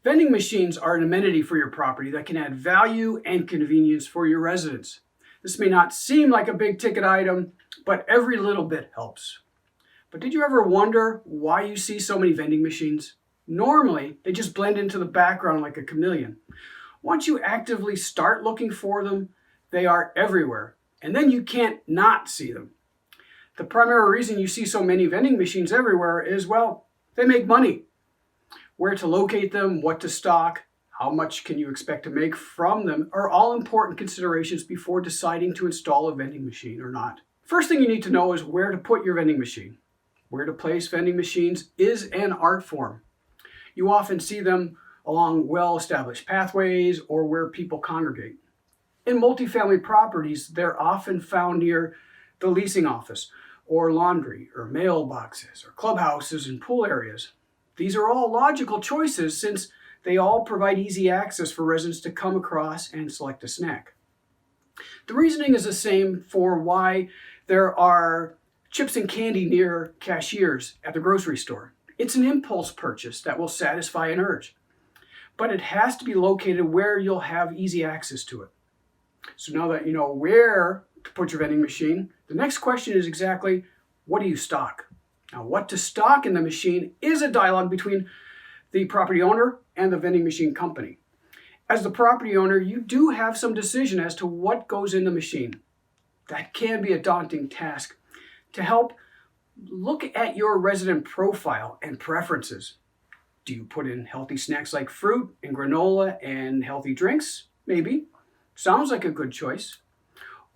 Vending machines are an amenity for your property that can add value and convenience for your residents. This may not seem like a big ticket item, but every little bit helps. But did you ever wonder why you see so many vending machines? Normally, they just blend into the background like a chameleon. Once you actively start looking for them, they are everywhere, and then you can't not see them. The primary reason you see so many vending machines everywhere is, well, they make money. Where to locate them, what to stock, how much can you expect to make from them are all important considerations before deciding to install a vending machine or not. First thing you need to know is where to put your vending machine. Where to place vending machines is an art form. You often see them along well-established pathways or where people congregate. In multifamily properties, they're often found near the leasing office or laundry or mailboxes or clubhouses and pool areas. These are all logical choices since they all provide easy access for residents to come across and select a snack. The reasoning is the same for why there are chips and candy near cashiers at the grocery store. It's an impulse purchase that will satisfy an urge, but it has to be located where you'll have easy access to it. So now that you know where to put your vending machine, the next question is exactly, what do you stock? Now, what to stock in the machine is a dialogue between the property owner and the vending machine company. As the property owner, you do have some decision as to what goes in the machine. That can be a daunting task. To help, look at your resident profile and preferences. Do you put in healthy snacks like fruit and granola and healthy drinks? Maybe. Sounds like a good choice.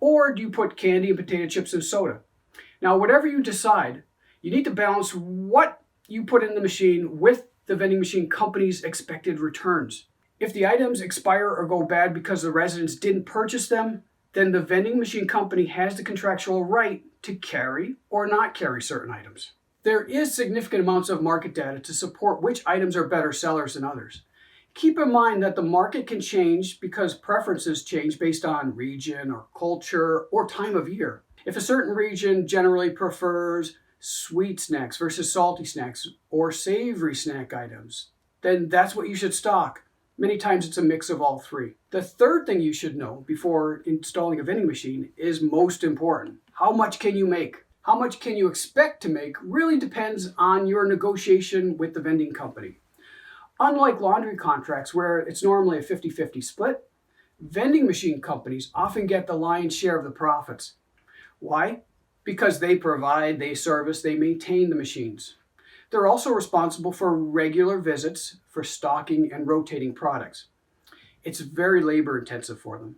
Or do you put candy and potato chips and soda? Now, whatever you decide, you need to balance what you put in the machine with the vending machine company's expected returns. If the items expire or go bad because the residents didn't purchase them, then the vending machine company has the contractual right to carry or not carry certain items. There is significant amounts of market data to support which items are better sellers than others. Keep in mind that the market can change because preferences change based on region or culture or time of year. If a certain region generally prefers sweet snacks versus salty snacks or savory snack items, then that's what you should stock. Many times it's a mix of all three. The third thing you should know before installing a vending machine is most important. How much can you make? How much can you expect to make really depends on your negotiation with the vending company. Unlike laundry contracts where it's normally a 50-50 split, vending machine companies often get the lion's share of the profits. Why? Because they provide, they service, they maintain the machines. They're also responsible for regular visits for stocking and rotating products. It's very labor intensive for them.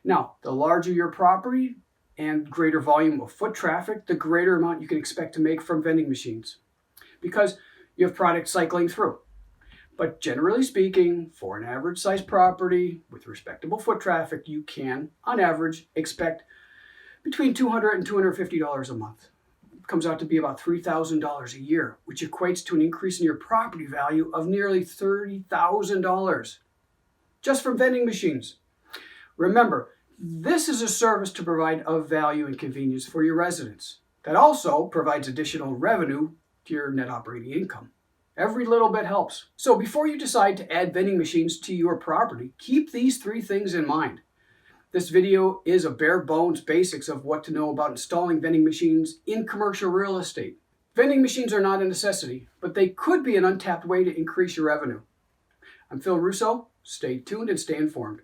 Now, the larger your property and greater volume of foot traffic, the greater amount you can expect to make from vending machines because you have product cycling through. But generally speaking, for an average sized property with respectable foot traffic, you can, on average, expect between $200 and $250 a month. It comes out to be about $3,000 a year, which equates to an increase in your property value of nearly $30,000 just from vending machines. Remember, this is a service to provide of value and convenience for your residents that also provides additional revenue to your net operating income. Every little bit helps. So before you decide to add vending machines to your property, keep these three things in mind. This video is a bare bones basics of what to know about installing vending machines in commercial real estate. Vending machines are not a necessity, but they could be an untapped way to increase your revenue. I'm Phil Russo. Stay tuned and stay informed.